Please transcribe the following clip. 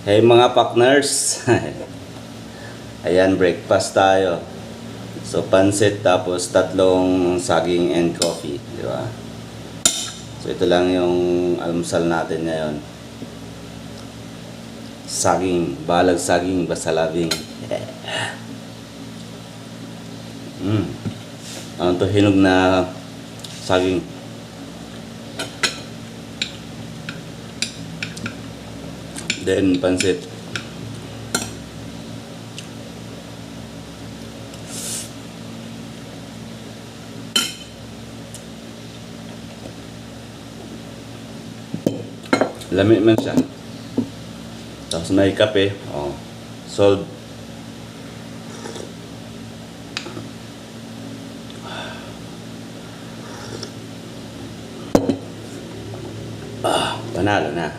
Hey mga partners. Ayan, breakfast tayo. So pansit tapos tatlong saging and coffee, di ba? So ito lang yung almusal natin ngayon. Saging, balag saging, basta labing. Ano to, hinog na saging. Then pansit. Lamig man siya. Tapos may kape. Oh. Sold. Panalo na.